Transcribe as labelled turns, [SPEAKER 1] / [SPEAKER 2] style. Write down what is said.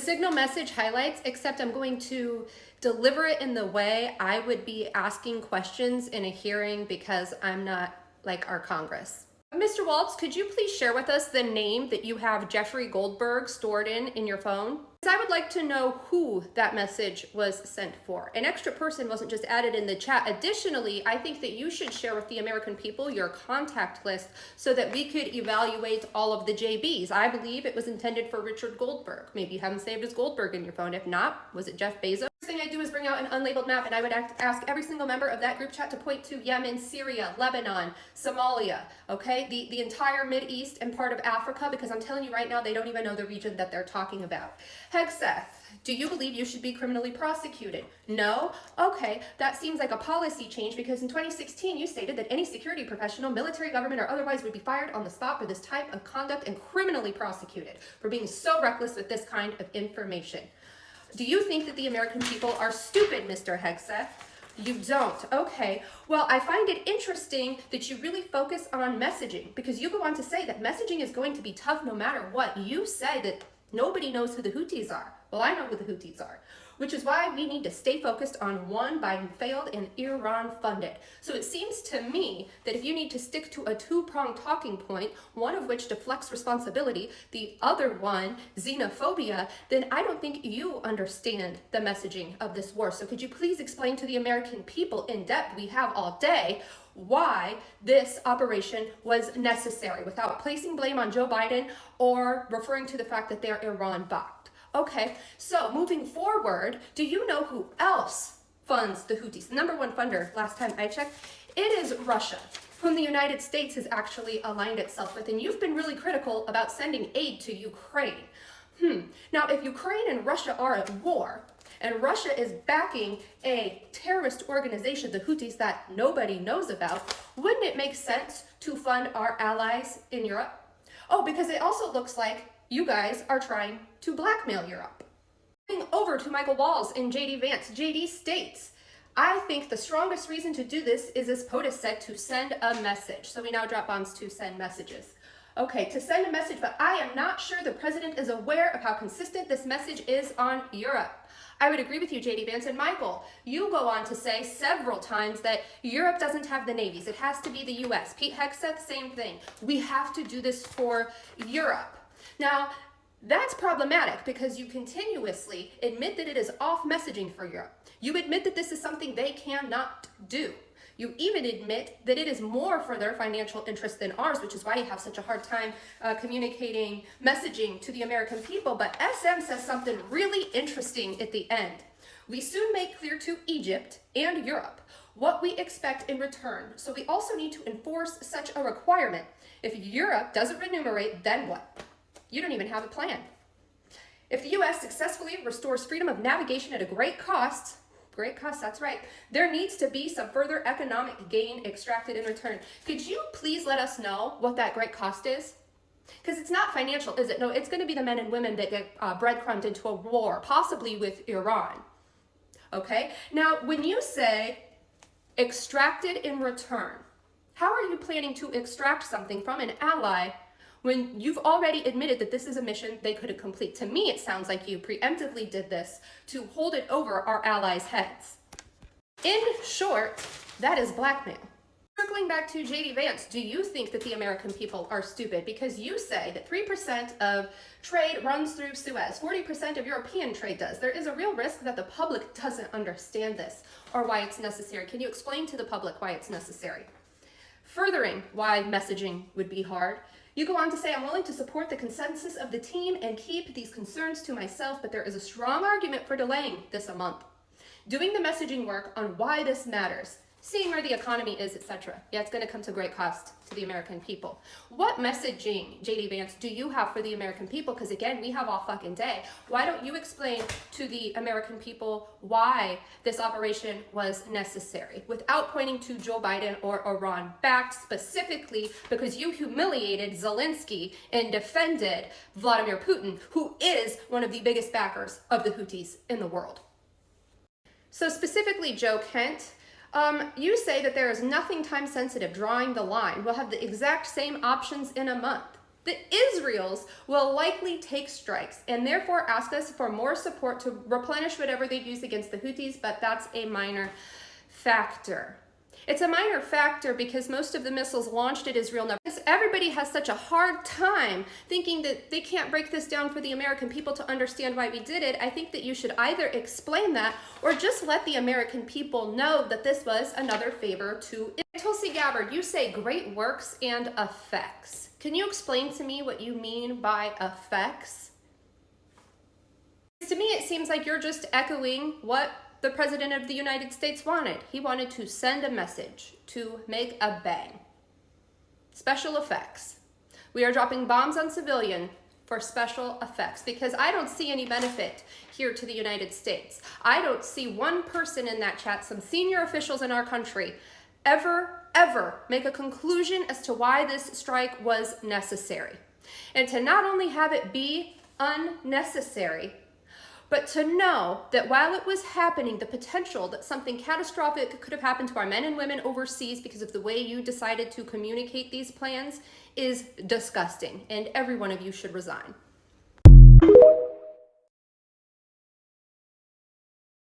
[SPEAKER 1] Signal message highlights, except I'm going to deliver it in the way I would be asking questions in a hearing because I'm not like our Congress. Mr. Waltz, could you please share with us the name that you have Jeffrey Goldberg stored in your phone? I would like to know who that message was sent for. An extra person wasn't just added in the chat. Additionally, I think that you should share with the American people your contact list so that we could evaluate all of the JBs. I believe it was intended for Richard Goldberg. Maybe you haven't saved as Goldberg in your phone. If not, was it Jeff Bezos? First thing I do is bring out an unlabeled map, and I would ask every single member of that group chat to point to Yemen, Syria, Lebanon, Somalia, okay? The entire Mideast and part of Africa, because I'm telling you right now, they don't even know the region that they're talking about. Hegseth, do you believe you should be criminally prosecuted? No? Okay, that seems like a policy change because in 2016 you stated that any security professional, military, government, or otherwise would be fired on the spot for this type of conduct and criminally prosecuted for being so reckless with this kind of information. Do you think that the American people are stupid, Mr. Hegseth? You don't. Okay. Well, I find it interesting that you really focus on messaging because you go on to say that messaging is going to be tough no matter what. You say that nobody knows who the Houthis are. Well, I know who the Houthis are, which is why we need to stay focused on one Biden-failed and Iran-funded. So it seems to me that if you need to stick to a two-pronged talking point, one of which deflects responsibility, the other one, xenophobia, then I don't think you understand the messaging of this war. So could you please explain to the American people in depth, we have all day, why this operation was necessary without placing blame on Joe Biden or referring to the fact that they're Iran-backed. Okay, so moving forward, do you know who else funds the Houthis? The number one funder, last time I checked, it is Russia, whom the United States has actually aligned itself with. And you've been really critical about sending aid to Ukraine. Now, if Ukraine and Russia are at war, and Russia is backing a terrorist organization, the Houthis, that nobody knows about, wouldn't it make sense to fund our allies in Europe? Oh, because it also looks like you guys are trying to blackmail Europe. Moving over to Michael Walls and JD Vance. JD states, I think the strongest reason to do this is, as POTUS said, to send a message. So we now drop bombs to send messages. Okay, to send a message, but I am not sure the president is aware of how consistent this message is on Europe. I would agree with you, JD Vance. And Michael, you go on to say several times that Europe doesn't have the navies. It has to be the US. Pete Hegseth, same thing. We have to do this for Europe. Now, that's problematic because you continuously admit that it is off messaging for Europe. You admit that this is something they cannot do. You even admit that it is more for their financial interest than ours, which is why you have such a hard time communicating messaging to the American people. But SM says something really interesting at the end. We soon make clear to Egypt and Europe what we expect in return. So we also need to enforce such a requirement. If Europe doesn't remunerate, then what? You don't even have a plan. If the US successfully restores freedom of navigation at a great cost, that's right, there needs to be some further economic gain extracted in return. Could you please let us know what that great cost is? Because it's not financial, is it? No, it's going to be the men and women that get breadcrumbed into a war, possibly with Iran. Okay? Now, when you say extracted in return, how are you planning to extract something from an ally when you've already admitted that this is a mission they couldn't complete? To me, it sounds like you preemptively did this to hold it over our allies' heads. In short, that is blackmail. Circling back to JD Vance, do you think that the American people are stupid? Because you say that 3% of trade runs through Suez, 40% of European trade does. There is a real risk that the public doesn't understand this or why it's necessary. Can you explain to the public why it's necessary? Furthering why messaging would be hard, you go on to say, I'm willing to support the consensus of the team and keep these concerns to myself, but there is a strong argument for delaying this a month. Doing the messaging work on why this matters, seeing where the economy is, etc. Yeah, it's going to come to great cost to the American people. What messaging, JD Vance, do you have for the American people? Because again, we have all fucking day. Why don't you explain to the American people why this operation was necessary without pointing to Joe Biden or Iran, backed specifically because you humiliated Zelensky and defended Vladimir Putin, who is one of the biggest backers of the Houthis in the world. So specifically, Joe Kent, you say that there is nothing time sensitive drawing the line. We'll have the exact same options in a month. the Israels will likely take strikes and therefore ask us for more support to replenish whatever they've used against the Houthis, but that's a minor factor. It's a minor factor because most of the missiles launched at Israel now. Everybody has such a hard time thinking that they can't break this down for the American people to understand why we did it. I think that you should either explain that or just let the American people know that this was another favor to Tulsi Gabbard. You say great works and effects. Can you explain to me what you mean by effects? To me, it seems like you're just echoing what the President of the United States wanted. He wanted to send a message, to make a bang. Special effects. We are dropping bombs on civilian for special effects because I don't see any benefit here to the United States. I don't see one person in that chat, some senior officials in our country, ever make a conclusion as to why this strike was necessary. And to not only have it be unnecessary, but to know that while it was happening, the potential that something catastrophic could have happened to our men and women overseas because of the way you decided to communicate these plans is disgusting, and every one of you should resign.